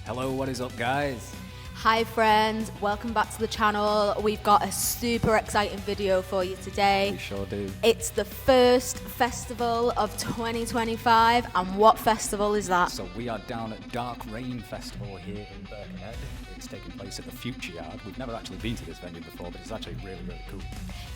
Hello, what is up, guys? Hi friends, welcome back to the channel. We've got a super exciting video for you today. We sure do. It's the first festival of 2025, and what festival is that? So we are down at Dark Rain Festival here in Birkenhead. It's taking place at the Future Yard. We've never actually been to this venue before, but it's actually really, really cool.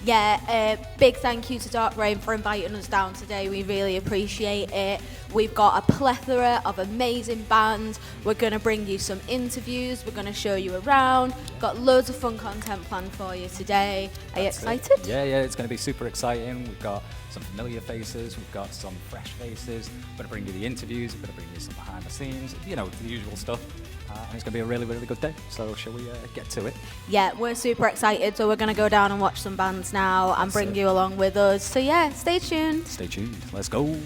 Yeah, big thank you to Dark Rain for inviting us down today. We really appreciate it. We've got a plethora of amazing bands. We're going to bring you some interviews. We're going to show you around. Got loads of fun content planned for you today. Are you excited? Yeah, it's going to be super exciting. We've got some familiar faces. We've got some fresh faces. We're going to bring you the interviews. We're going to bring you some behind the scenes, you know, the usual stuff. And it's going to be a really, really good day. So shall we get to it? Yeah, we're super excited. So we're going to go down and watch some bands now and bring you along with us. So yeah, stay tuned. Stay tuned. Let's go.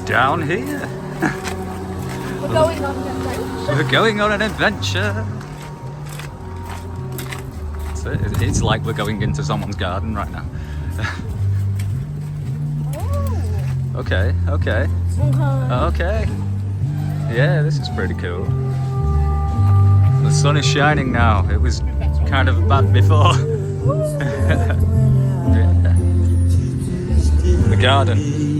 Down here. We're going on an adventure. It's like we're going into someone's garden right now. Okay. Okay. Yeah, this is pretty cool. The sun is shining now. It was kind of bad before. The garden.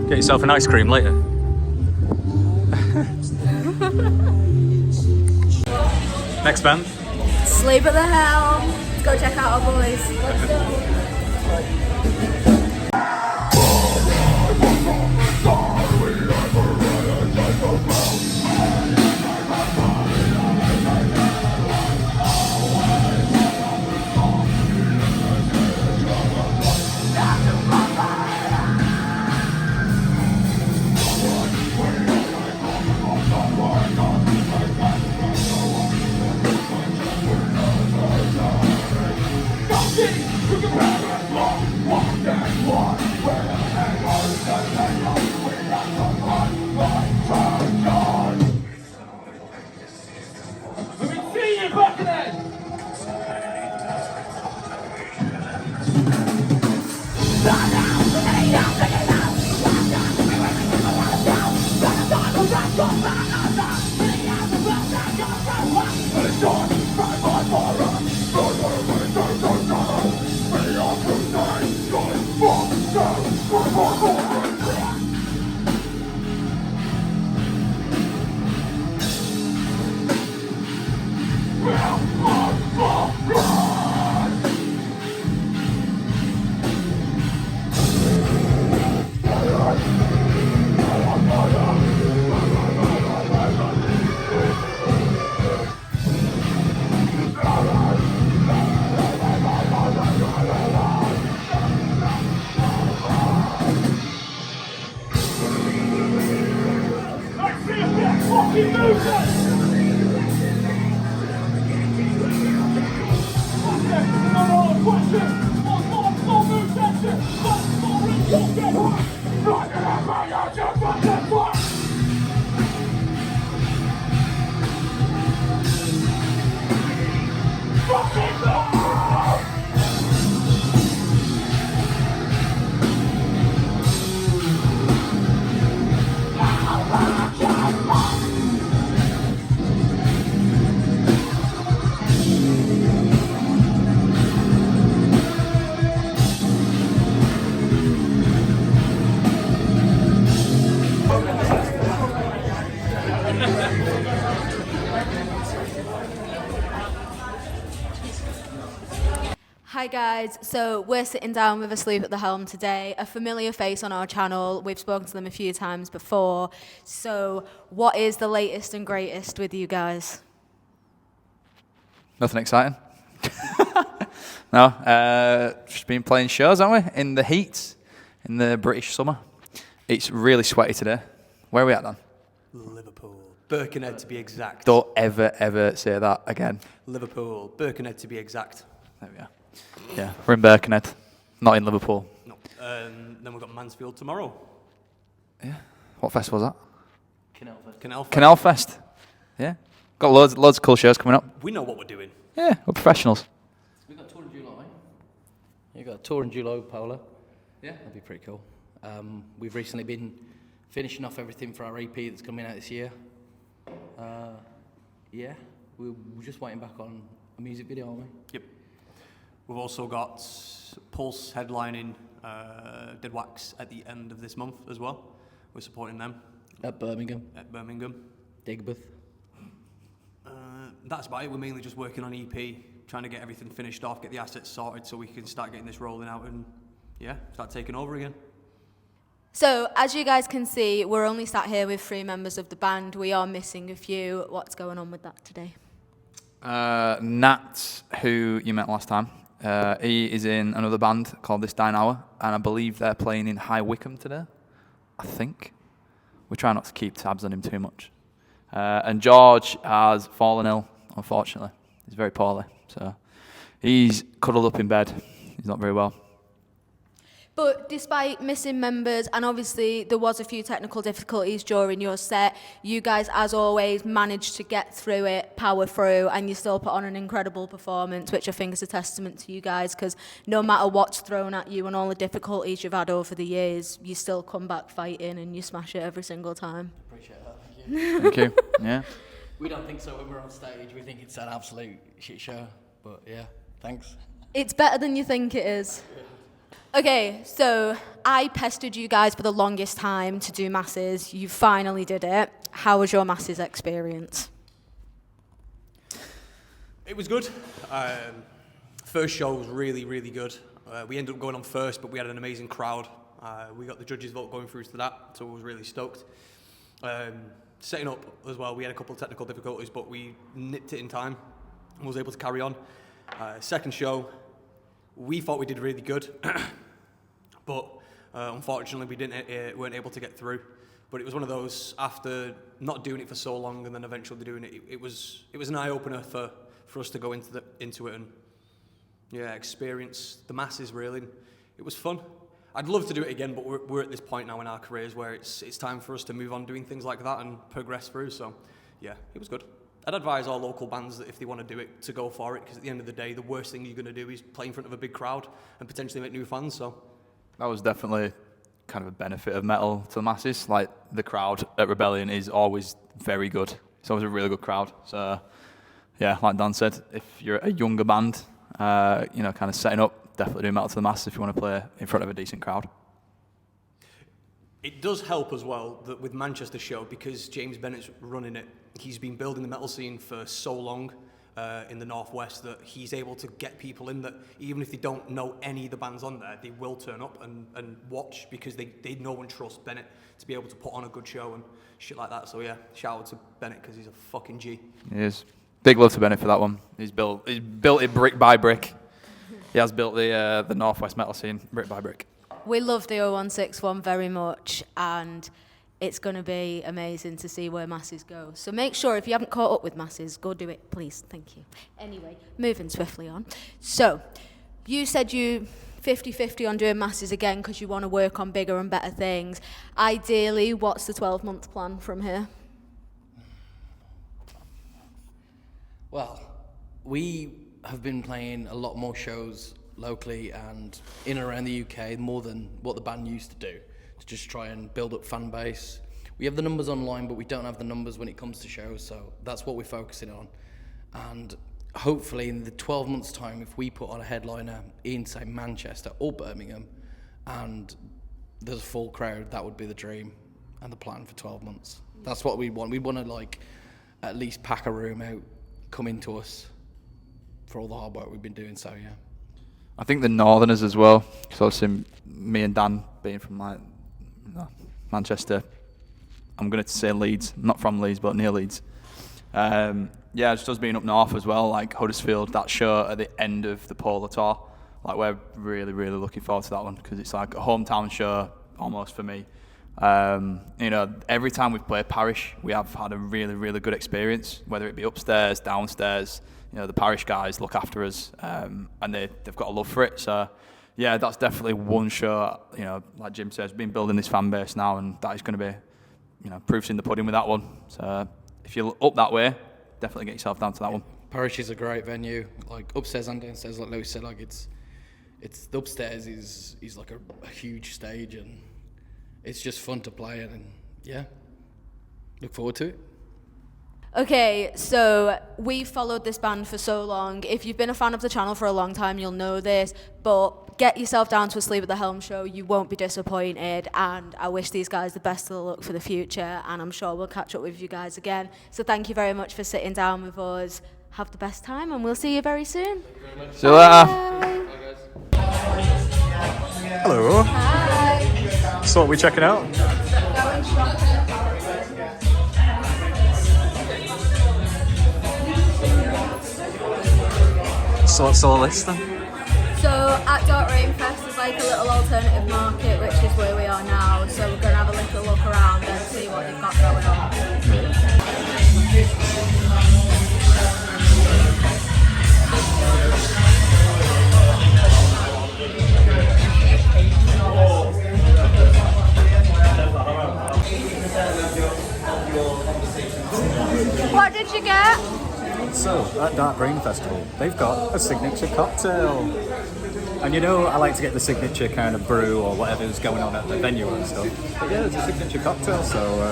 Get yourself an ice cream later. Next band. Sleep at the Helm. Let's go check out battle, boys. Let's go. Hi guys, so we're sitting down with 𝑚𝒉𝒆 at the helm today, a familiar face on our channel. We've spoken to them a few times before. So what is the latest and greatest with you guys? Nothing exciting. No, just been playing shows, haven't we? In the heat, in the British summer. It's really sweaty today. Where are we at, Dan? Liverpool. Birkenhead to be exact. Don't ever say that again. Liverpool. Birkenhead to be exact. There we are. Yeah, we're in Birkenhead, not in Liverpool. No. Then we've got Mansfield tomorrow. Yeah. What festival was that? Canal. Canal Fest. Yeah. Got loads of cool shows coming up. We know what we're doing. Yeah, we're professionals. We've got a tour in July. You've got a tour in July, Paula. Yeah. That'd be pretty cool. We've recently been finishing off everything for our EP that's coming out this year. Yeah, we're just waiting back on a music video, aren't we? Yep. We've also got Pulse headlining 𝑻𝒉𝒆 at the end of this month as well. We're supporting them. At Birmingham. At Birmingham. Digbeth. That's about it. We're mainly just working on EP, trying to get everything finished off, get the assets sorted so we can start getting this rolling out and, yeah, start taking over again. So, as you guys can see, we're only sat here with 3 members of the band. We are missing a few. What's going on with that today? Nat, who you met last time, he is in another band called This Dying Hour, and I believe they're playing in High Wycombe today, I think. We try not to keep tabs on him too much. And George has fallen ill, unfortunately. He's very poorly, so he's cuddled up in bed. He's not very well. But despite missing members, and obviously there was a few technical difficulties during your set, you guys, as always, managed to get through it, power through, and you still put on an incredible performance, which I think is a testament to you guys, because no matter what's thrown at you and all the difficulties you've had over the years, you still come back fighting and you smash it every single time. Appreciate that, thank you. Thank you. Yeah. We don't think so when we're on stage. We think it's an absolute shit show. But yeah, thanks. It's better than you think it is. Okay, so I pestered you guys for the longest time to do masses. You finally did it. How was your masses experience? It was good. First show was really, really good. We ended up going on first, but we had an amazing crowd. We got the judges' vote going through to that, so I was really stoked. Setting up as well, we had a couple of technical difficulties, but we nipped it in time and was able to carry on. Second show, we thought we did really good, but unfortunately we weren't able to get through. But it was one of those, after not doing it for so long and then eventually doing it, it was an eye-opener for us to go into it and experience the masses really. It was fun. I'd love to do it again, but we're at this point now in our careers where it's time for us to move on doing things like that and progress through. So yeah, it was good. I'd advise all local bands that if they want to do it, to go for it, because at the end of the day, the worst thing you're going to do is play in front of a big crowd and potentially make new fans. So That was definitely kind of a benefit of metal to the masses. Like, the crowd at Rebellion is always very good. It's always a really good crowd. So yeah, like Dan said, if you're a younger band, kind of setting up, definitely do metal to the masses if you want to play in front of a decent crowd. it does help as well that with Manchester show, because James Bennett's running it, he's been building the metal scene for so long in the Northwest that he's able to get people in that even if they don't know any of the bands on there, they will turn up and watch because they know and trust Bennett to be able to put on a good show and shit like that. So yeah, shout out to Bennett because he's a fucking G. He is. Big love to Bennett for that one. He's built it brick by brick. He has built the Northwest metal scene brick by brick. We love the 0161 very much, and it's going to be amazing to see where Masses go. So make sure, if you haven't caught up with Masses, go do it, please. Thank you. Anyway, moving swiftly on. So, you said you 50-50 on doing Masses again because you want to work on bigger and better things. Ideally, what's the 12-month plan from here? Well, we have been playing a lot more shows locally and in and around the UK, more than what the band used to do, to just try and build up fan base. We have the numbers online, but we don't have the numbers when it comes to shows, so that's what we're focusing on. And hopefully in the 12 months' time, if we put on a headliner in, say, Manchester or Birmingham, and there's a full crowd, that would be the dream and the plan for 12 months. That's what we want. We want to, at least pack a room out, come into us for all the hard work we've been doing, so yeah. I think the Northerners as well, so I've seen me and Dan being from Manchester. I'm going to say Leeds, not from Leeds, but near Leeds. Just us being up north as well, like Huddersfield, that show at the end of the Polar Tour. Like, we're really, really looking forward to that one because it's like a hometown show almost for me. Every time we've played Parish, we have had a really, really good experience, whether it be upstairs, downstairs. The Parish guys look after us, and they've got a love for it. So, yeah, that's definitely one show. Like Jim says, been building this fan base now, and that is going to be, proofs in the pudding with that one. So, if you're up that way, definitely get yourself down to that one. Parish is a great venue, like upstairs and downstairs. Like Lewis said, it's the upstairs is like a huge stage, and it's just fun to play in, and yeah, look forward to it. Okay, so we've followed this band for so long. If you've been a fan of the channel for a long time, you'll know this, but get yourself down to a Sleep at the Helm show. You won't be disappointed, and I wish these guys the best of the luck for the future, and I'm sure we'll catch up with you guys again. So thank you very much for sitting down with us. Have the best time, and we'll see you very soon. See you later. Hello. Hi. So what are we checking out? Going shopping. So what's all this then? So at 𝑻𝒉𝒆 is like a little alternative market, which is where we are now. So we're going to have a little look around and see what they've got going on. What did you get? So, at Dark Rain Festival, they've got a signature cocktail. And I like to get the signature kind of brew or whatever's going on at the venue and stuff. But yeah, it's a signature cocktail, so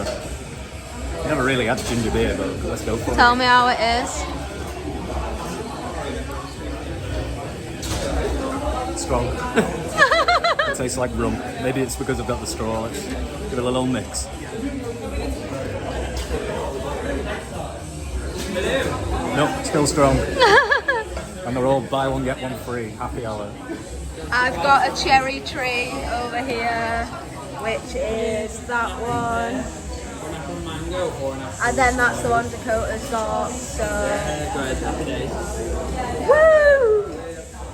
I never really had ginger beer, but let's go for it. Tell me how it is. Strong. It tastes like rum. Maybe it's because I've got the straw. Let's give it a little mix. No, still strong. I'm And they're all buy one, get one free, happy hour. I've got a cherry tree over here, which is that one. And then that's the one Dakota's got, so... Woo!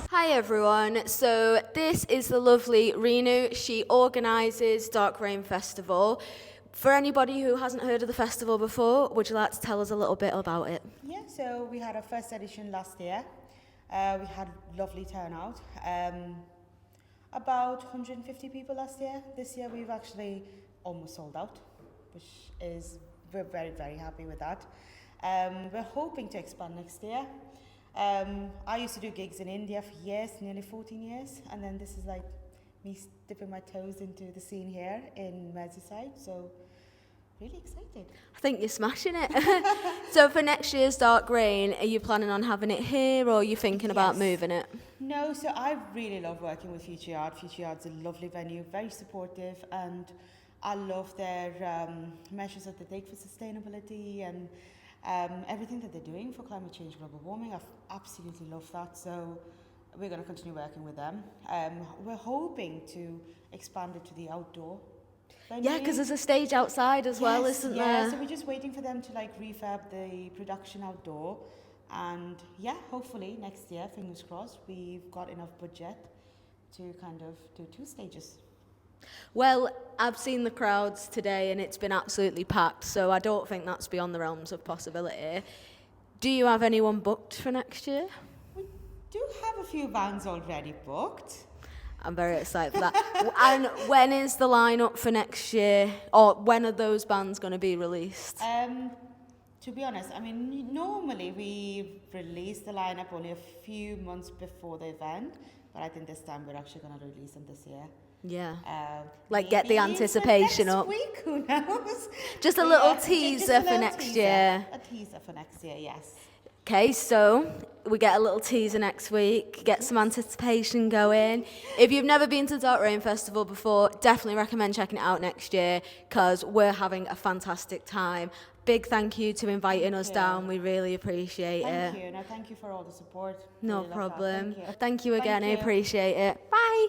Hi everyone, so this is the lovely Renu. She organises Dark Rain Festival. For anybody who hasn't heard of the festival before, would you like to tell us a little bit about it? Yeah, so we had our first edition last year. We had lovely turnout. About 150 people last year. This year we've actually almost sold out, which is, we're very, very happy with that. We're hoping to expand next year. I used to do gigs in India for years, nearly 14 years, and then this is like me dipping my toes into the scene here in Merseyside, so really excited. I think you're smashing it. So for next year's Dark Rain, are you planning on having it here, or are you thinking about moving it? No, so I really love working with Future Yard. Future Yard's a lovely venue, very supportive, and I love their measures that they take for sustainability and everything that they're doing for climate change, global warming. I absolutely love that, so we're going to continue working with them. We're hoping to expand it to the outdoor venue. Yeah, because there's a stage outside as well, isn't there? Yeah, so we're just waiting for them to like refurb the production outdoor, and yeah, hopefully next year, fingers crossed, we've got enough budget to kind of do 2 stages. Well, I've seen the crowds today and it's been absolutely packed, so I don't think that's beyond the realms of possibility. Do you have anyone booked for next year? We do have a few bands already booked. I'm very excited for that. And when is the lineup for next year? Or when are those bands going to be released? To be honest, I mean, normally we release the lineup only a few months before the event, but I think this time we're actually going to release them this year. Yeah. Like get the anticipation next up. Week, who knows? Just a little teaser for next year. A teaser for next year, yes. Okay, so we get a little teaser next week, get some anticipation going. If you've never been to the Dark Rain Festival before, definitely recommend checking it out next year because we're having a fantastic time. Big thank you to inviting us down. We really appreciate it. Thank you. No, thank you for all the support. No Really love that. problem. Thank you. Thank you again. Thank I you. appreciate it. Bye.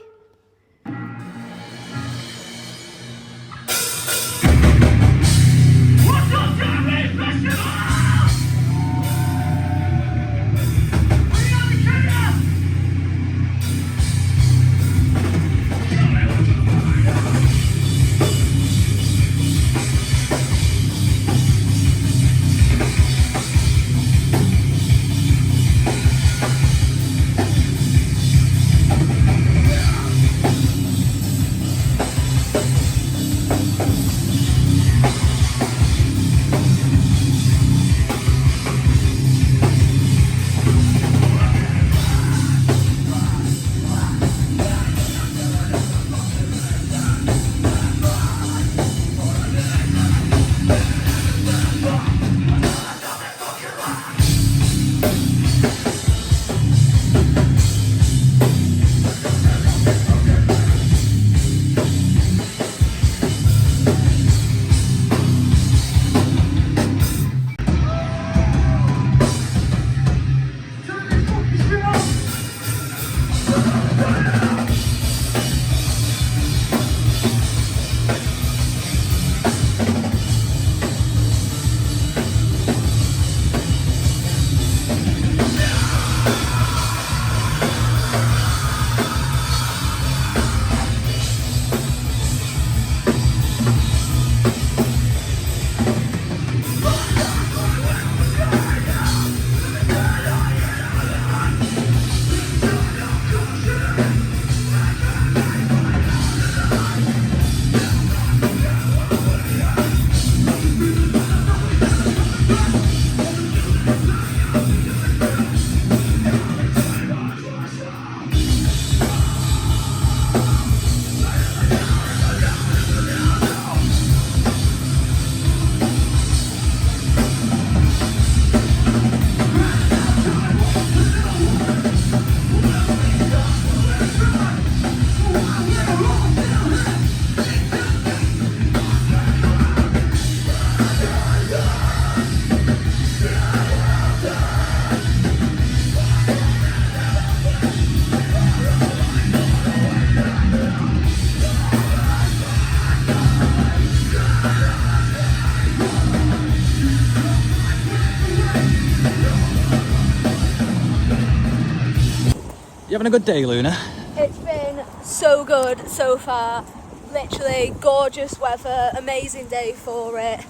You having a good day, Luna? It's been so good so far. Literally gorgeous weather, amazing day for it.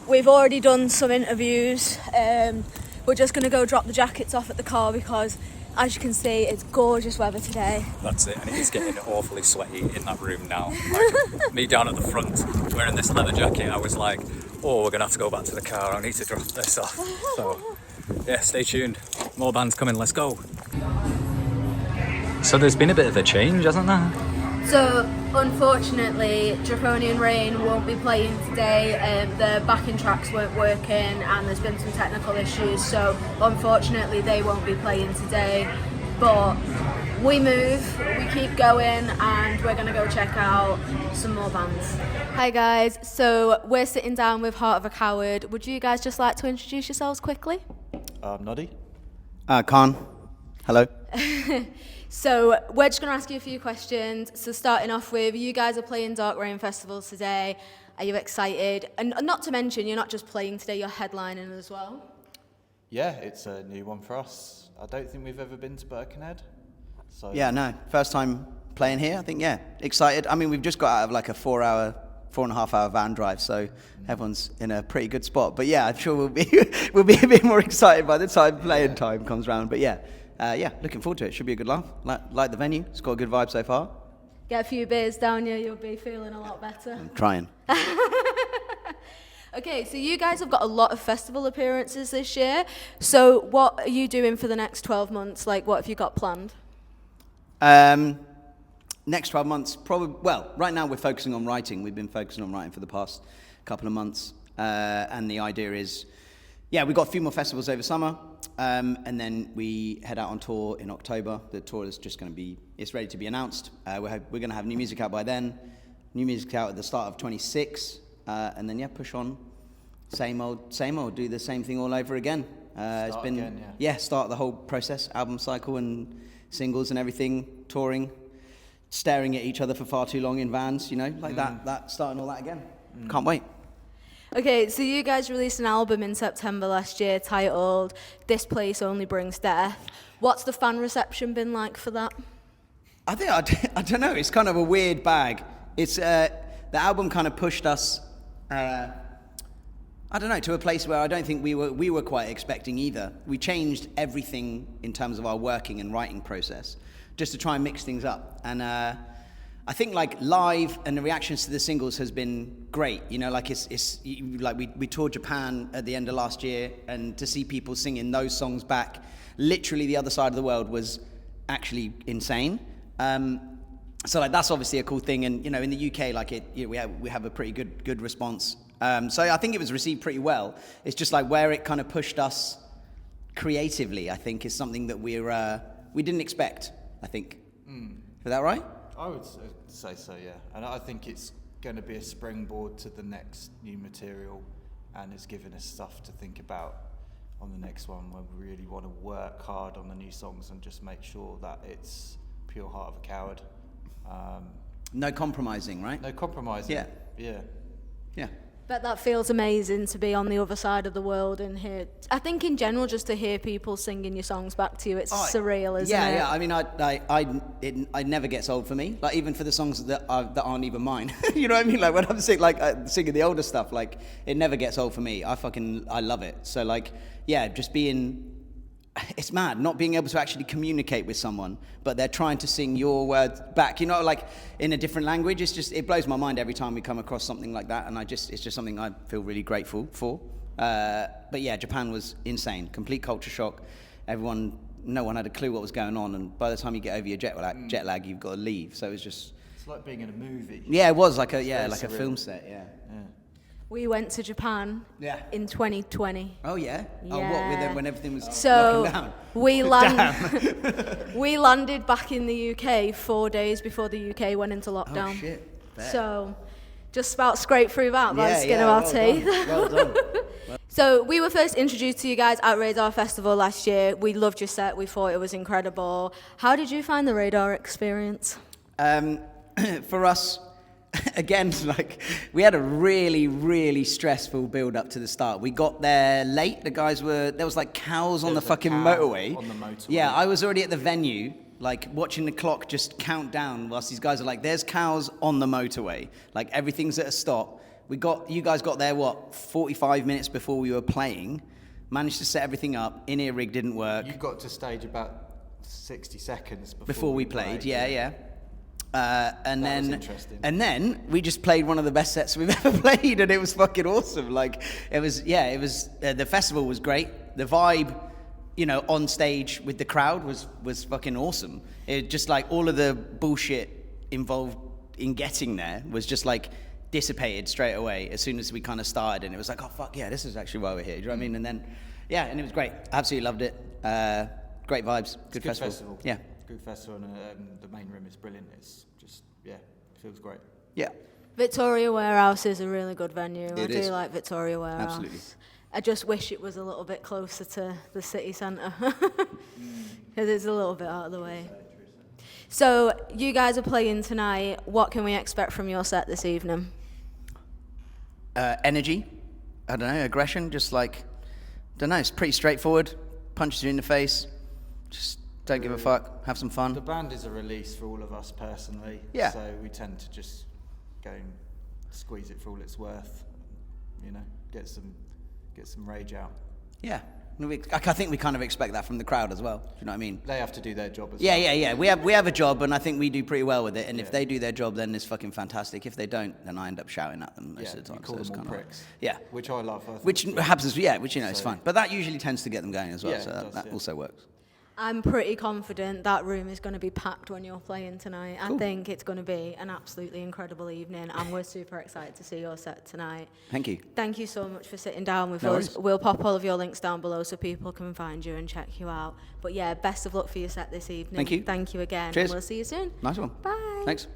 We've already done some interviews. We're just going to go drop the jackets off at the car because, as you can see, it's gorgeous weather today. That's it, and it is getting awfully sweaty in that room now. Like, me down at the front, wearing this leather jacket, I was like, oh, we're going to have to go back to the car, I need to drop this off. So, yeah, stay tuned. More bands coming, let's go. So there's been a bit of a change, hasn't there? So, unfortunately, Draconian Rain won't be playing today. The backing tracks weren't working and there's been some technical issues, so unfortunately they won't be playing today. But we move, we keep going, and we're going to go check out some more bands. Hi guys, so we're sitting down with Heart of a Coward. Would you guys just like to introduce yourselves quickly? Noddy. Khan. Hello. So we're just going to ask you a few questions. So starting off with, you guys are playing Dark Rain Festival today. Are you excited? And not to mention, you're not just playing today, you're headlining as well. Yeah, it's a new one for us. I don't think we've ever been to Birkenhead. So Yeah, no, first time playing here. I think, yeah, excited. I mean, we've just got out of like a 4.5 hour van drive, so everyone's in a pretty good spot. But yeah, I'm sure we'll be a bit more excited by the time playing time comes around. But yeah, looking forward to it. Should be a good laugh. Like the venue. It's got a good vibe so far. Get a few beers down you, you'll be feeling a lot better. I'm trying. Okay, so you guys have got a lot of festival appearances this year. So what are you doing for the next 12 months? Like, what have you got planned? Next 12 months, probably. Well, right now we're focusing on writing. We've been focusing on writing for the past couple of months, and the idea is, yeah, we've got a few more festivals over summer, and then we head out on tour in October. The tour is just going to be, it's ready to be announced. We're going to have new music out by then, new music out at the start of 26, and then, yeah, push on. Same old, do the same thing all over again. It's been, again, start the whole process, album cycle and singles and everything, touring, staring at each other for far too long in vans, like that, starting all that again. Can't wait. Okay, so you guys released an album in September last year titled This Place Only Brings Death. What's the fan reception been like for that? I don't know, it's kind of a weird bag. It's, the album kind of pushed us, I don't know, to a place where I don't think we were quite expecting either. We changed everything in terms of our working and writing process just to try and mix things up. And I think like live and the reactions to the singles has been great. Like it's like we toured Japan at the end of last year, and to see people singing those songs back, literally the other side of the world, was actually insane. So like that's obviously a cool thing, and in the UK, like we have a pretty good response. So I think it was received pretty well. It's just like where it kind of pushed us creatively, I think, is something that we didn't expect, I think. Is that right? I would say so, yeah. And I think it's going to be a springboard to the next new material, and it's given us stuff to think about on the next one, where we really want to work hard on the new songs and just make sure that it's pure Heart of a Coward. No compromising, right? No compromising. Yeah. But that feels amazing to be on the other side of the world and hear. I think in general, just to hear people singing your songs back to you, it's surreal, isn't it? Yeah. I mean, it never gets old for me. Like even for the songs that aren't even mine. You know what I mean? Like when I'm singing the older stuff, like it never gets old for me. I love it. So like, yeah, just being. It's mad not being able to actually communicate with someone, but they're trying to sing your words back, like in a different language. It blows my mind every time we come across something like that, and it's just something I feel really grateful for. But yeah, Japan was insane, complete culture shock. No one had a clue what was going on, and by the time you get over your jet lag, you've got to leave. So it was just. It's like being in a movie. Yeah, it was like a film set. Yeah. We went to Japan in 2020. Oh yeah? Yeah. Oh what, when everything was so locking down? We landed back in the UK 4 days before the UK went into lockdown. Oh shit. Bet. So just about scraped through that by the skin of our teeth. Well done. So we were first introduced to you guys at Radar Festival last year. We loved your set. We thought it was incredible. How did you find the Radar experience? For us, again, like we had a really, really stressful build up to the start. We got there late. There was like cows on the fucking motorway. On the motorway. Yeah, I was already at the venue, Like watching the clock just count down whilst these guys are like, there's cows on the motorway. Like everything's at a stop. You guys got there, 45 minutes before we were playing. Managed to set everything up. In-ear rig didn't work. You got to stage about 60 seconds before we played. Yeah. And That was then, interesting. and then we just played one of the best sets we've ever played, and it was fucking awesome. Like it was. The festival was great. The vibe, on stage with the crowd was fucking awesome. It just like all of the bullshit involved in getting there was just like dissipated straight away as soon as we kind of started, and it was like, oh fuck yeah, this is actually why we're here. Do you know what I mean? And then, and it was great. Absolutely loved it. Great vibes. Good festival. Yeah. Good festival, and the main room is brilliant. It's just, it feels great. Yeah. Victoria Warehouse is a really good venue. I is. do like Victoria Warehouse. Absolutely. I just wish it was a little bit closer to the city centre because it's a little bit out of the way. So you guys are playing tonight. What can we expect from your set this evening? Energy. I don't know. Aggression. Just like, don't know. It's pretty straightforward. Punches you in the face. Just don't give a fuck. Have some fun. The band is a release for all of us personally. Yeah. So we tend to just go and squeeze it for all it's worth. Get some rage out. Yeah. I think we kind of expect that from the crowd as well. Do you know what I mean? They have to do their job as Yeah, well. yeah. We have a job, and I think we do pretty well with it. And if they do their job, then it's fucking fantastic. If they don't, then I end up shouting at them most of the time. You call So it's them all kinda pricks. yeah. Which I love. I think Which it's happens, which is So- fun. But that usually tends to get them going as well. Yeah, So it does, that yeah. also works. I'm pretty confident that room is going to be packed when you're playing tonight. Cool. I think it's going to be an absolutely incredible evening, and we're super excited to see your set tonight. Thank you. Thank you so much for sitting down with No us. worries. We'll pop all of your links down below so people can find you and check you out. But yeah, best of luck for your set this evening. Thank you. Thank you again. Cheers. And we'll see you soon. Nice one. Bye. Thanks.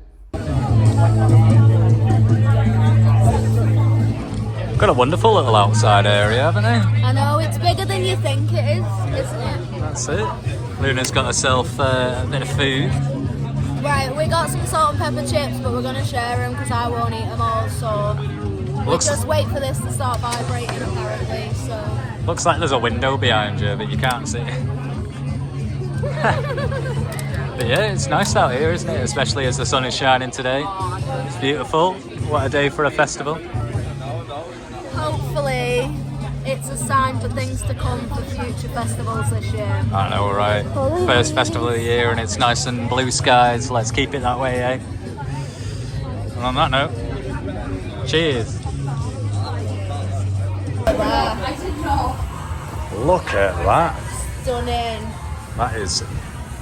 Got a wonderful little outside area, haven't they? I know, it's bigger than you think it is, isn't it? That's it. Luna's got herself a bit of food. Right, we got some salt and pepper chips, but we're going to share them because I won't eat them all, so we'll Looks- just wait for this to start vibrating apparently, so... Looks like there's a window behind you, but you can't see it. But yeah, it's nice out here, isn't it? Especially as the sun is shining today. It's beautiful. What a day for a festival. Hopefully, it's a sign for things to come for future festivals this year. I know, right? First festival of the year and it's nice and blue skies. Let's keep it that way, eh? And on that note, cheers. Look at that. Stunning. That is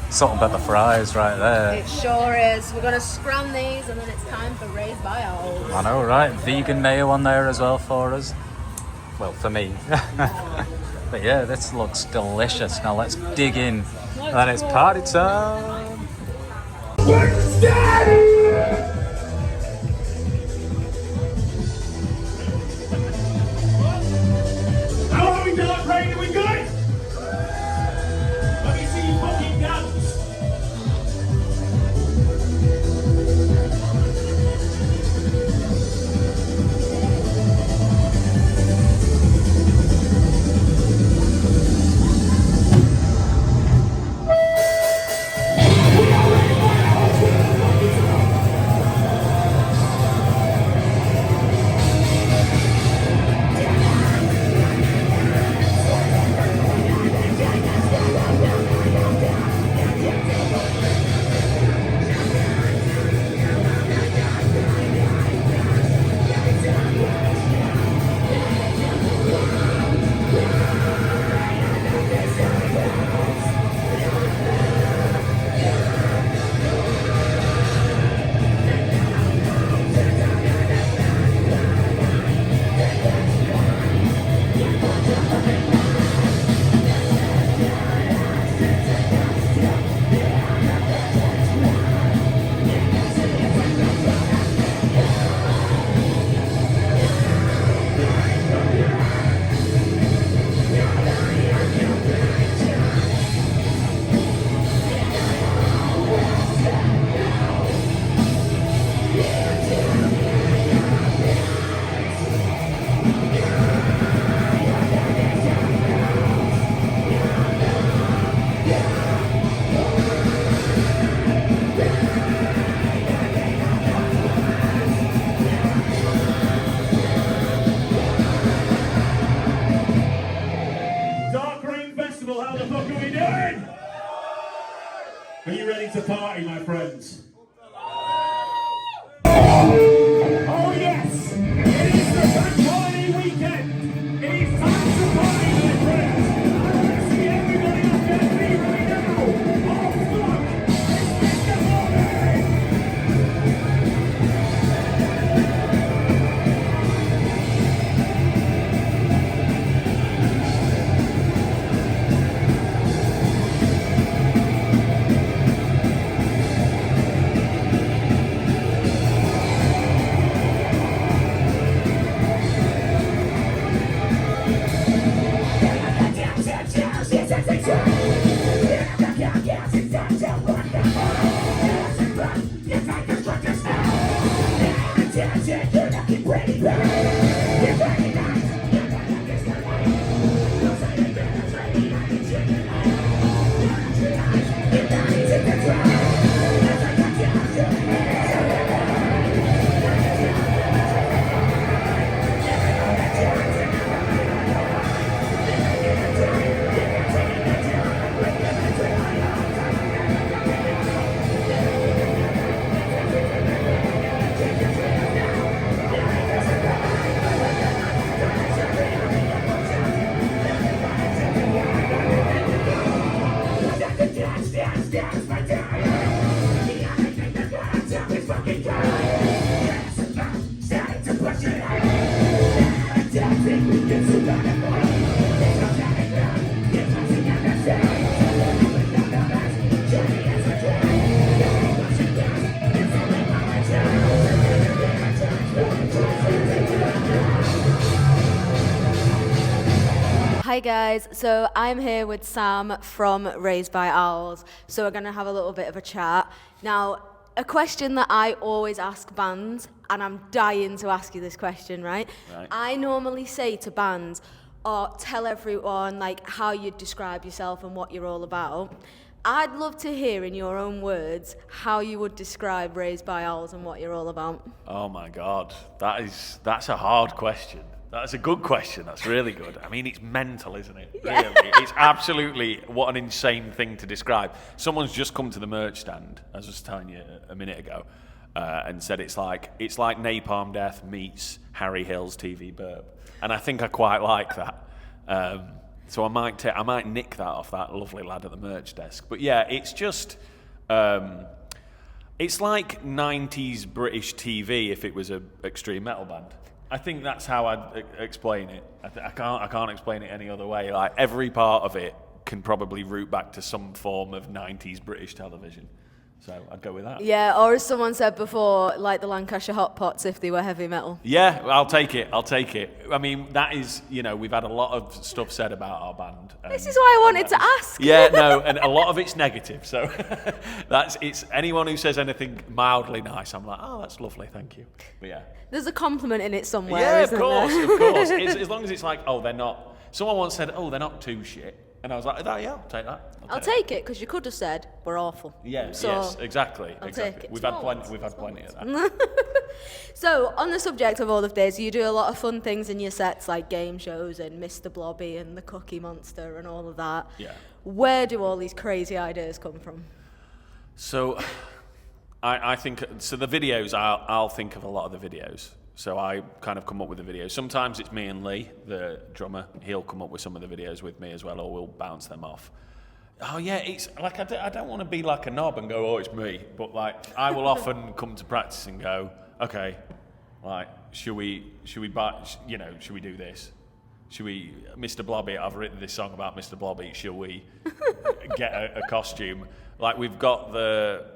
salt and pepper fries right there. It sure is. We're going to scram these and then it's time for raised by owls. I know, right? Vegan mayo on there as well for us. Well, for me. But yeah, this looks delicious. Now let's dig in. And then it's party time. How are we doing, Ray? Are we good? Let me see you fucking guns. We are party, my friends. Oh yes, it is the bank holiday weekend. It is time to party, my friends. I want to see everybody on their feet right now. Oh fuck, it's Mr. Bobby. Hi guys, so I'm here with Sam from Raised by Owls, so we're going to have a little bit of a chat. Now, a question that I always ask bands, and I'm dying to ask you this question, right? I normally say to bands, or tell everyone like how you describe yourself and what you're all about. I'd love to hear in your own words how you would describe Raised by Owls and what you're all about. Oh my God, that's a hard question. That's a good question. That's really good. I mean, it's mental, isn't it? Really, it's absolutely what an insane thing to describe. Someone's just come to the merch stand, as I was telling you a minute ago, and said it's like Napalm Death meets Harry Hill's TV Burp, and I think I quite like that. So I might nick that off that lovely lad at the merch desk. But yeah, it's just it's like 90s British TV if it was an extreme metal band. I think that's how I'd explain it. I can't explain it any other way. Like every part of it can probably root back to some form of 90s British television. So I'd go with that. Yeah, or as someone said before, like the Lancashire Hot Pots if they were heavy metal. Yeah, I'll take it. I mean, that is, we've had a lot of stuff said about our band. This is why I wanted to ask. Yeah, no, and a lot of it's negative. So it's anyone who says anything mildly nice, I'm like, oh, that's lovely, thank you. But yeah. There's a compliment in it somewhere, yeah, isn't there? of course. As long as it's like, oh, they're not. Someone once said, oh, they're not too shit. And I was like, yeah, I'll take that. I'll take it, because you could have said, we're awful. Yeah, so yes, exactly. I'll take it. We've had plenty of that. So, on the subject of all of this, you do a lot of fun things in your sets, like game shows and Mr. Blobby and the Cookie Monster and all of that. Yeah. Where do all these crazy ideas come from? So, I think, the videos, I'll think of a lot of the videos. So I kind of come up with the videos. Sometimes it's me and Lee, the drummer. He'll come up with some of the videos with me as well, or we'll bounce them off. Oh yeah, it's like I don't want to be like a knob and go, oh, it's me. But like I will often come to practice and go, okay, like should we do this? Should we, Mr. Blobby? I've written this song about Mr. Blobby. Shall we get a costume? Like we've got the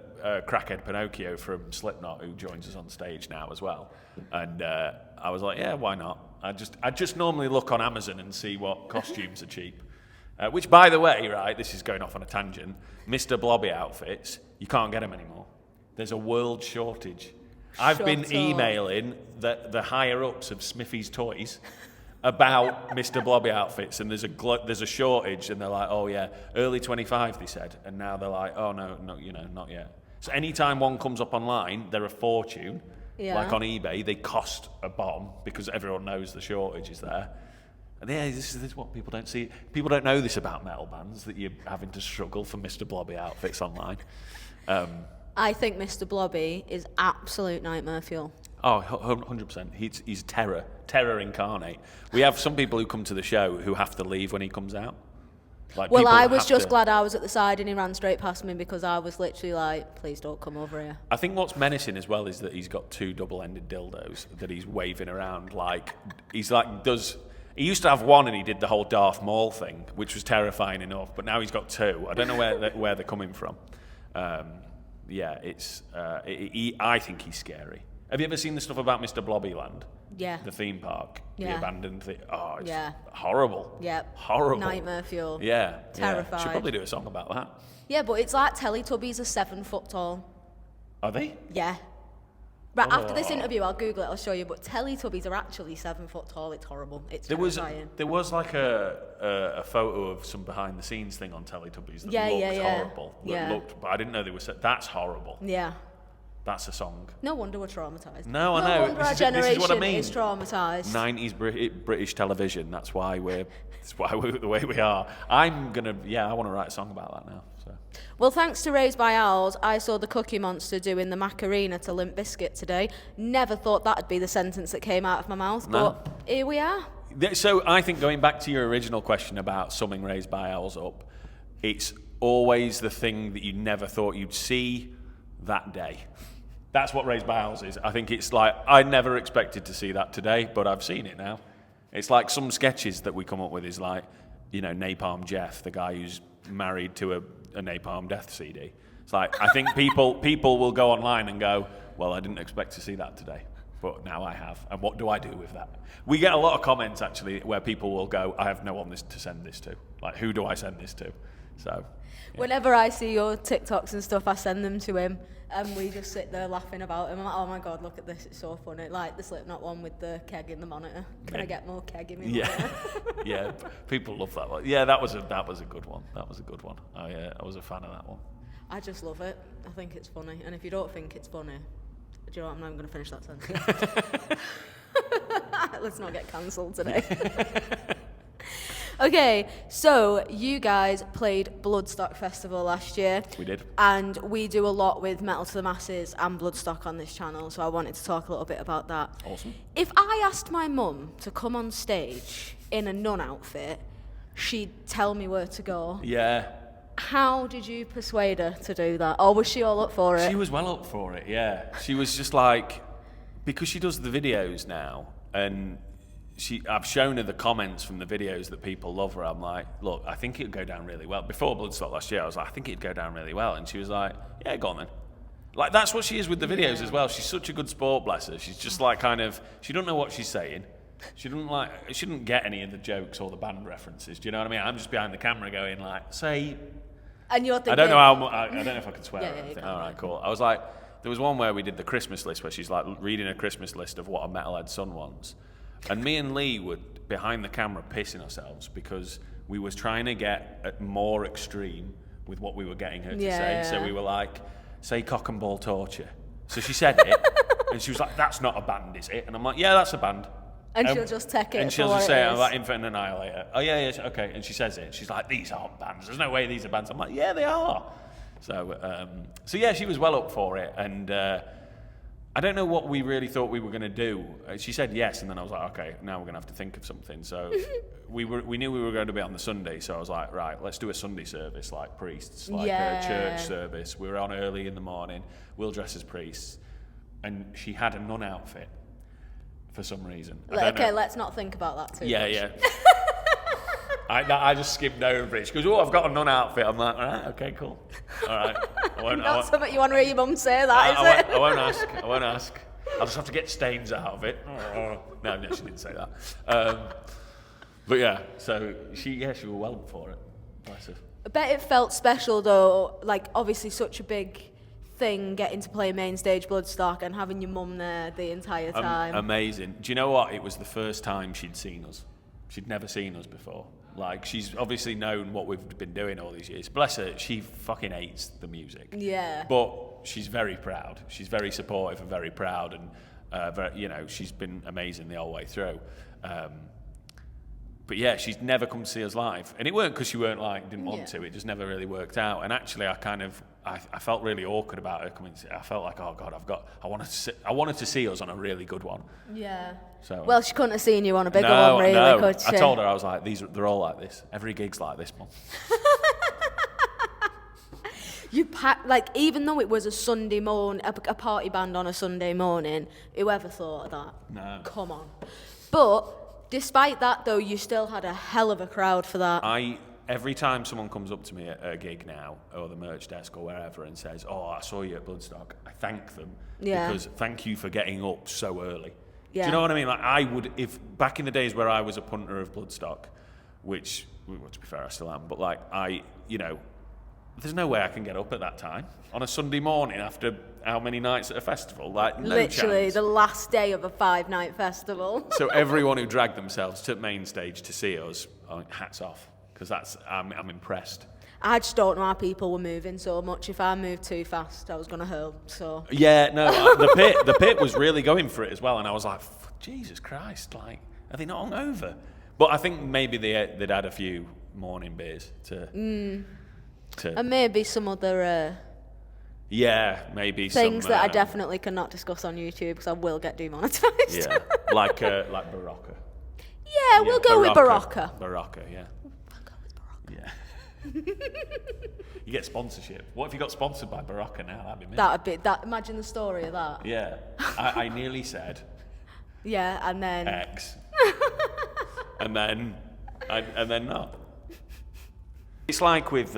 crackhead Pinocchio from Slipknot who joins us on stage now as well, and I was like, yeah, why not? I just normally look on Amazon and see what costumes are cheap, which by the way, right, this is going off on a tangent, Mr. Blobby outfits, you can't get them anymore. There's a world shortage. I've been emailing the higher ups of Smithy's Toys about Mr. Blobby outfits, and there's a shortage, and they're like, oh yeah, early 25 they said, and now they're like, oh no, not yet. So anytime one comes up online, they're a fortune. Yeah. Like on eBay, they cost a bomb because everyone knows the shortage is there. And yeah, this is what people don't see. People don't know this about metal bands, that you're having to struggle for Mr. Blobby outfits online. I think Mr. Blobby is absolute nightmare fuel. Oh, 100%. He's terror incarnate. We have some people who come to the show who have to leave when he comes out. Like, Well, people I was have just to- glad I was at the side and he ran straight past me because I was literally like, please don't come over here. I think what's menacing as well is that he's got 2 double-ended dildos that he's waving around like he's like does. He used to have one and he did the whole Darth Maul thing, which was terrifying enough. But now he's got 2. I don't know where they're coming from. Yeah, I think he's scary. Have you ever seen the stuff about Mr. Blobbyland? Yeah. The theme park, the Yeah. abandoned thing. Oh, it's Yeah. horrible. Yep. Horrible. Nightmare fuel. Yeah. Terrified. Should probably do a song about that. Yeah, but it's like Teletubbies are 7 foot tall. Are they? Yeah. Right, after this Oh. interview, I'll Google it, I'll show you, but Teletubbies are actually 7 foot tall. It's horrible. It's There was terrifying. like a photo of some behind the scenes thing on Teletubbies that Yeah, looked yeah, yeah. horrible. Yeah. But I didn't know they were. That's horrible. Yeah. That's a song. No wonder we're traumatised. No, I know. No wonder our This is generation what I mean. is traumatised. 90s British television. That's why we're the way we are. I want to write a song about that now. So. Well, thanks to Raised by Owls, I saw the Cookie Monster doing the Macarena to Limp Bizkit today. Never thought that'd be the sentence that came out of my mouth, No. but here we are. So I think going back to your original question about summing Raised by Owls up, it's always the thing that you never thought you'd see that day. That's what Raised by Owls is. I think it's like, I never expected to see that today, but I've seen it now. It's like some sketches that we come up with is like, Napalm Jeff, the guy who's married to a Napalm Death CD. It's like, I think people will go online and go, well, I didn't expect to see that today, but now I have. And what do I do with that? We get a lot of comments, actually, where people will go, I have no one to send this to. Like, who do I send this to? So... yeah. Whenever I see your TikToks and stuff, I send them to him, and we just sit there laughing about him. I'm like, oh my God, look at this, it's so funny. Like the Slipknot one with the keg in the monitor. Can I get more keg in my monitor? Yeah, people love that one. Yeah, that was a good one. That was a good one. I was a fan of that one. I just love it. I think it's funny. And if you don't think it's funny, do you know what? I'm not even going to finish that sentence. Let's not get cancelled today. Okay, so you guys played Bloodstock Festival last year. We did. And we do a lot with Metal to the Masses and Bloodstock on this channel, so I wanted to talk a little bit about that. Awesome. If I asked my mum to come on stage in a nun outfit, she'd tell me where to go. Yeah. How did you persuade her to do that? Or was she all up for it? She was well up for it, yeah. She was just like, because she does the videos now, and I've shown her the comments from the videos that people love her. I'm like, look, I think it'd go down really well. Before Bloodstock last year, I was like, I think it'd go down really well. And she was like, yeah, go on then. Like, that's what she is with the videos as well. She's such a good sport, bless her. She's just like she don't know what she's saying. She shouldn't get any of the jokes or the band references. Do you know what I mean? I'm just behind the camera going like, say... And you're thinking... I don't know if I can swear or Yeah, anything. you All right, cool. I was like, there was one where we did the Christmas list where she's like reading a Christmas list of what a metalhead son wants. And me and Lee were behind the camera pissing ourselves because we was trying to get more extreme with what we were getting her to say. So we were like, say cock and ball torture. So she said it, and she was like, that's not a band, is it? And I'm like, yeah, that's a band. And she'll just take it. And she'll for just what say, it I'm is. like Infant Annihilator. Oh, yeah, okay. And she says it. She's like, these aren't bands. There's no way these are bands. I'm like, yeah, they are. So yeah, she was well up for it. And I don't know what we really thought we were going to do. She said yes, and then I was like, okay, now we're going to have to think of something. So we knew we were going to be on the Sunday, so I was like, right, let's do a Sunday service like priests, like a church service. We were on early in the morning. We'll dress as priests. And she had a nun outfit for some reason. Okay, let's not think about that too much. Yeah. I just skimmed over it. She goes, oh, I've got a nun outfit. I'm like, all right, okay, cool. All right. Not something you want to hear your mum say that, is it? I won't ask. I'll just have to get stains out of it. No, she didn't say that. But yeah, so she was well up for it. Bless her. I bet it felt special though, like obviously such a big thing getting to play main stage Bloodstock and having your mum there the entire time. Amazing. Do you know what? It was the first time she'd seen us. She'd never seen us before. Like, she's obviously known what we've been doing all these years. Bless her, she fucking hates the music. Yeah. But she's very proud. She's very supportive and very proud, and she's been amazing the whole way through. But yeah, she's never come to see us live, and it weren't because she didn't want to. It just never really worked out. And actually, I I felt really awkward about her coming. I felt like, oh God, I wanted to see us on a really good one. Yeah. So, well, she couldn't have seen you on a bigger no, one, really, no. could she? I told her, I was like, they're all like this. Every gig's like this, Mum. You like, even though it was a Sunday morning, a party band on a Sunday morning, whoever thought of that? No. Come on. But despite that, though, you still had a hell of a crowd for that. Every time someone comes up to me at a gig now, or the merch desk or wherever, and says, "Oh, I saw you at Bloodstock," I thank them because thank you for getting up so early. Yeah. Do you know what I mean? Like, I would, if back in the days where I was a punter of Bloodstock, which, well, to be fair, I still am, but like there's no way I can get up at that time on a Sunday morning after how many nights at a festival? Like, no Literally chance. the last day of a 5-night festival. So everyone who dragged themselves to main stage to see us, hats off, because I'm impressed. I just don't know how people were moving so much. If I moved too fast, I was going to hurl. So Yeah, no, the pit was really going for it as well, and I was like, Jesus Christ, like, are they not hungover? But I think maybe they'd had a few morning beers to and maybe some other maybe things some, that I definitely cannot discuss on YouTube because I will get demonetized. Yeah, like Barocca. Yeah, we'll go with Barocca. Barocca, yeah. We'll go with Barocca. Yeah. You get sponsorship. What if you got sponsored by Barocca now? That'd be me. That'd be that. Imagine the story of that. Yeah, I nearly said. Yeah, and then X. and then not. It's like with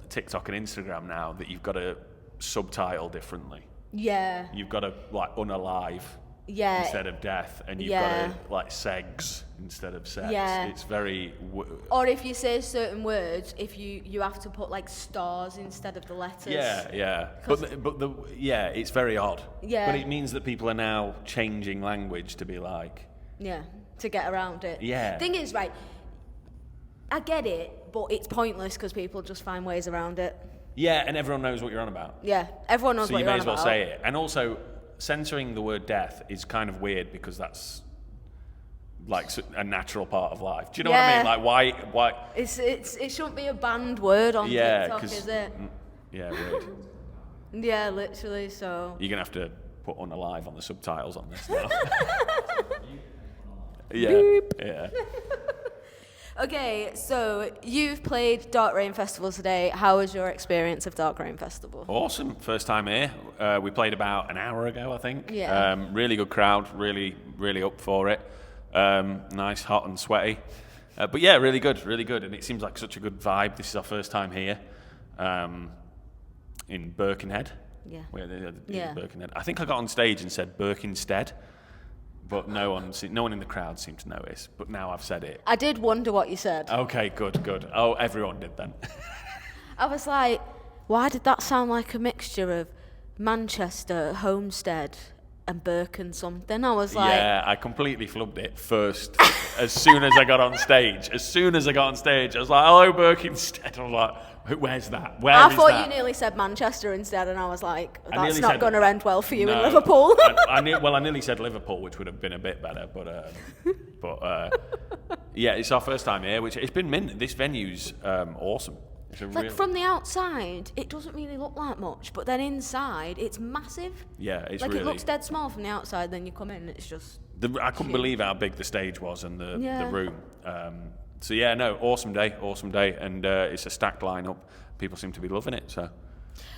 TikTok and Instagram now that you've got to subtitle differently. Yeah. You've got to like unalive instead of death, and you've got to like segs instead of sex. Yeah. It's very. Or if you say certain words, if you have to put like stars instead of the letters. Yeah. But it's very odd. Yeah. But it means that people are now changing language to be like. Yeah, to get around it. Yeah. Thing is, right, I get it, but it's pointless because people just find ways around it. Yeah, and everyone knows what you're on about. Yeah, everyone knows so what you you're may on as well about. say it. And also, censoring the word death is kind of weird because that's like a natural part of life. Do you know what I mean? Like, why? It shouldn't be a banned word on TikTok, is it? Yeah, weird. Yeah, literally. So You're gonna have to put unalive on the subtitles on this now. Yeah. Okay, so you've played Dark Rain Festival today. How was your experience of Dark Rain Festival? Awesome. First time here. We played about an hour ago, I think. Yeah. Really good crowd. Really, really up for it. Nice, hot and sweaty. But yeah, really good, really good. And it seems like such a good vibe. This is our first time here in Birkenhead. Yeah. Birkenhead. I think I got on stage and said Birkenstead. But no one in the crowd seemed to notice. But now I've said it. I did wonder what you said. Okay, good. Oh, everyone did then. I was like, why did that sound like a mixture of Manchester, Homestead, and Birken something? I was like... Yeah, I completely flubbed it first. As soon as I got on stage. I was like, hello, Birkenstead. I was like, where's that? I thought you nearly said Manchester instead, and I was like, that's not going to end well for you in Liverpool. I nearly said Liverpool, which would have been a bit better, but yeah, it's our first time here, which it's been mint. This venue's awesome. Like from the outside, it doesn't really look like much, but then inside, it's massive. Yeah, it's like really... it looks dead small from the outside, then you come in, and it's just... I couldn't believe how big the stage was and the room. So yeah, no, awesome day, and it's a stacked lineup. People seem to be loving it, so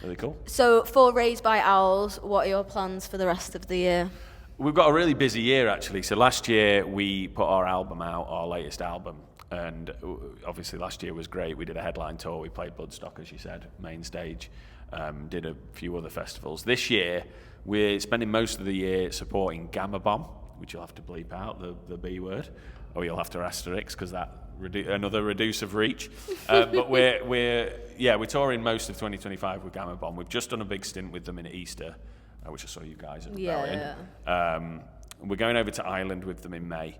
really cool. So for Raised by Owls, what are your plans for the rest of the year? We've got a really busy year actually. So last year we put our album out, our latest album, and obviously last year was great. We did a headline tour, we played Bloodstock, as you said, main stage, did a few other festivals. This year we're spending most of the year supporting Gamma Bomb, which you'll have to bleep out, the B word, or you'll have to asterisk because that another reduce of reach. But we're touring most of 2025 with Gamma Bomb. We've just done a big stint with them in Easter, which I saw you guys at Berlin. We're going over to Ireland with them in May,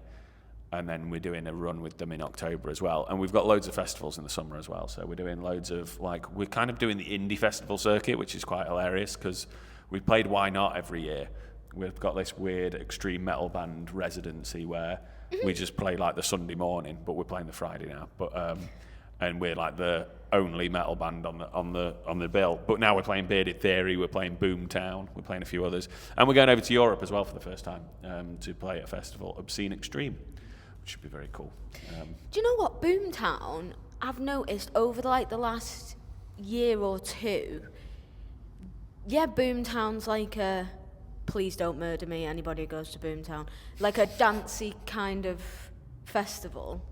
and then we're doing a run with them in October as well. And we've got loads of festivals in the summer as well. So we're doing loads of we're kind of doing the indie festival circuit, which is quite hilarious because we've played Why Not every year. We've got this weird extreme metal band residency where we just play like the Sunday morning, but we're playing the Friday now. But and we're like the only metal band on the bill. But now we're playing Bearded Theory, we're playing Boomtown, we're playing a few others, and we're going over to Europe as well for the first time to play at a festival, Obscene Extreme, which should be very cool. Do you know what, Boomtown, I've noticed over the last year or two, yeah, Boomtown's like a please don't murder me, anybody who goes to Boomtown, like a dancey kind of festival.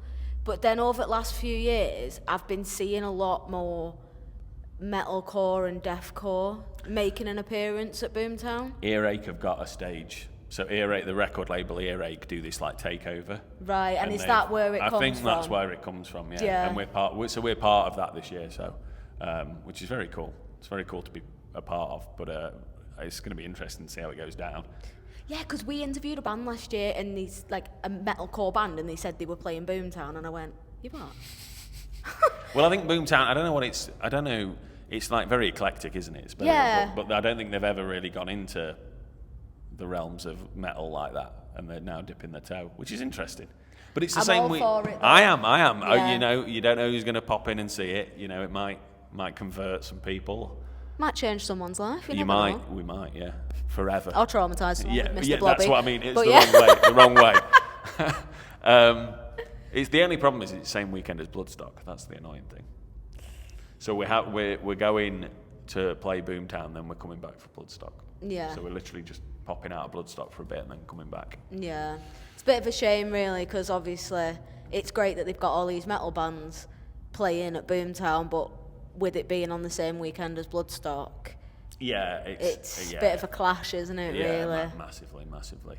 But then over the last few years, I've been seeing a lot more metalcore and deathcore making an appearance at Boomtown. Earache have got a stage. So Earache, the record label Earache, do this like takeover. Right, and is that where it comes from? I think that's where it comes from, yeah. And we're part of that this year, so which is very cool. It's very cool to be a part of, but it's going to be interesting to see how it goes down. Yeah, because we interviewed a band last year, and these like a metalcore band, and they said they were playing Boomtown, and I went, "You what?" Well, I think Boomtown. I don't know what it's. I don't know. It's like very eclectic, isn't it? Yeah. But I don't think they've ever really gone into the realms of metal like that, and they're now dipping their toe, which is interesting. But it's the same. I'm all for it, though. I am. Yeah. You know, you don't know who's going to pop in and see it. You know, it might convert some people. Might change someone's life. You You never might. know. We might. Yeah. Forever. Or traumatise someone with Mr. Yeah, Blobby. that's what I mean. It's But the wrong way. It's the only problem is it's the same weekend as Bloodstock. That's the annoying thing. So we're going to play Boomtown, then we're coming back for Bloodstock. Yeah. So we're literally just popping out of Bloodstock for a bit and then coming back. Yeah. It's a bit of a shame, really, because obviously it's great that they've got all these metal bands playing at Boomtown, but with it being on the same weekend as Bloodstock, Yeah, it's a bit of a clash, isn't it, really? Massively.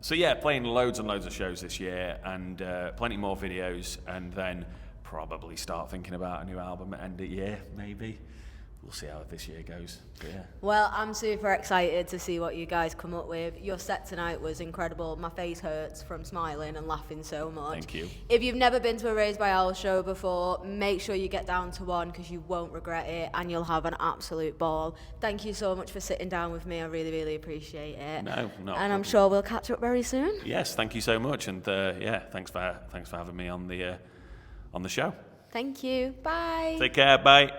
So yeah, playing loads and loads of shows this year, and plenty more videos, and then probably start thinking about a new album at end of year, maybe. We'll see how this year goes. But yeah. Well, I'm super excited to see what you guys come up with. Your set tonight was incredible. My face hurts from smiling and laughing so much. Thank you. If you've never been to a Raised by Owl show before, make sure you get down to one, because you won't regret it and you'll have an absolute ball. Thank you so much for sitting down with me. I really, really appreciate it. No, not. And I'm sure we'll catch up very soon. Yes, thank you so much, and yeah, thanks for having me on the show. Thank you. Bye. Take care. Bye.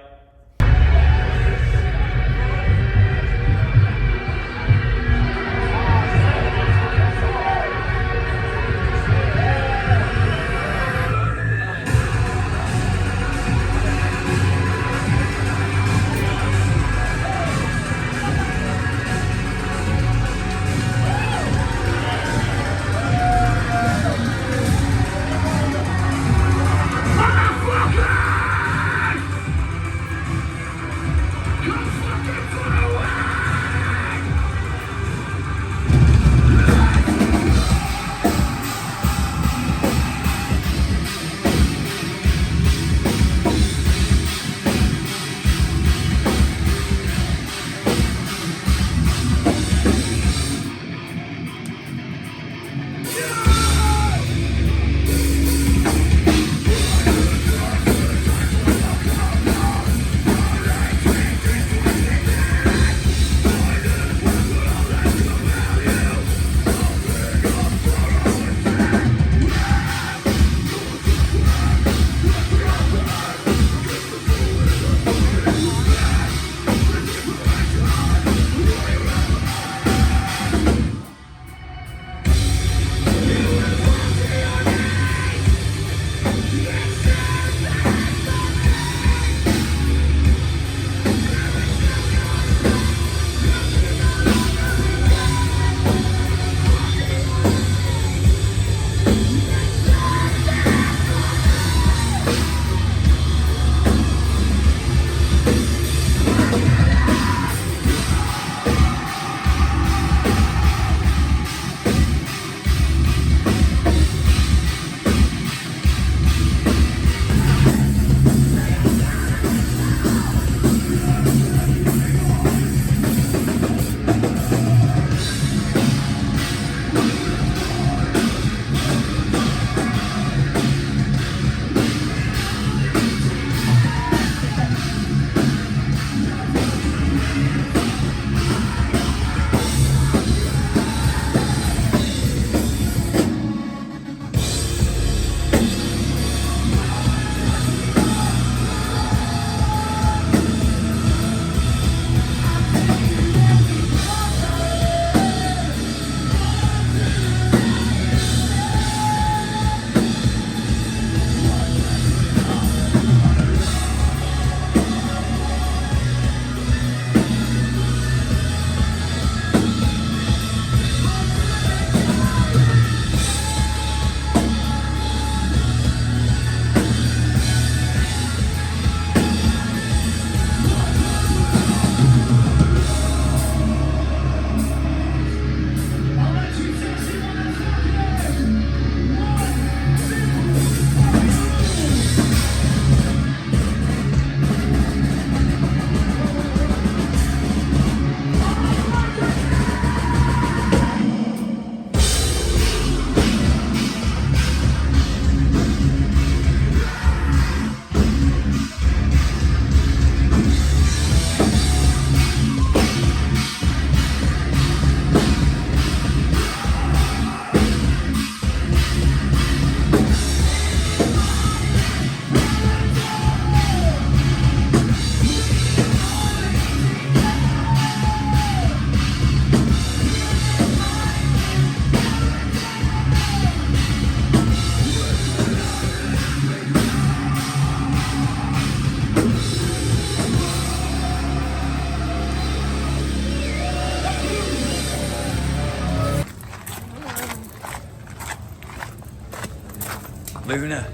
Luna,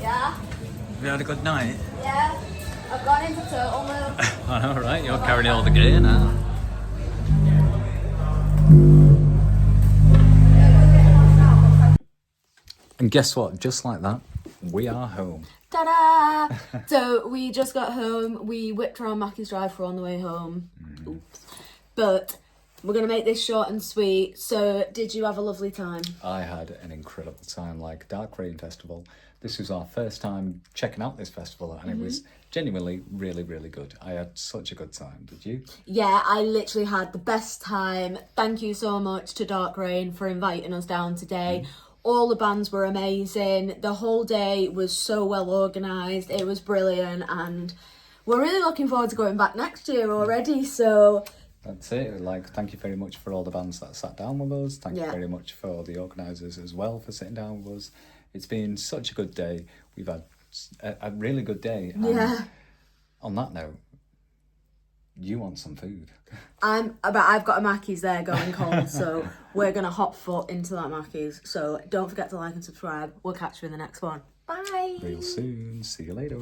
Yeah? have you had a good night? Yeah. I've gone into turtle mode. I know, right? You're carrying all the gear now. And guess what? Just like that, we are home. Ta-da! So we just got home. We whipped around Mackie's drive-thru on the way home. Oops. But we're going to make this short and sweet. So did you have a lovely time? I had an incredible time, like Dark Rain Festival. This was our first time checking out this festival, and it was genuinely really, really good. I had such a good time. Did you? Yeah, I literally had the best time. Thank you so much to Dark Rain for inviting us down today. All the bands were amazing. The whole day was so well organised. It was brilliant, and we're really looking forward to going back next year already. So That's it. Like, thank you very much for all the bands that sat down with us. Thank you very much for all the organisers as well for sitting down with us. It's been such a good day. We've had a really good day. And on that note, you want some food. But I've got a Mackie's there going cold, so we're going to hot foot into that Mackie's. So don't forget to like and subscribe. We'll catch you in the next one. Bye. Real soon. See you later.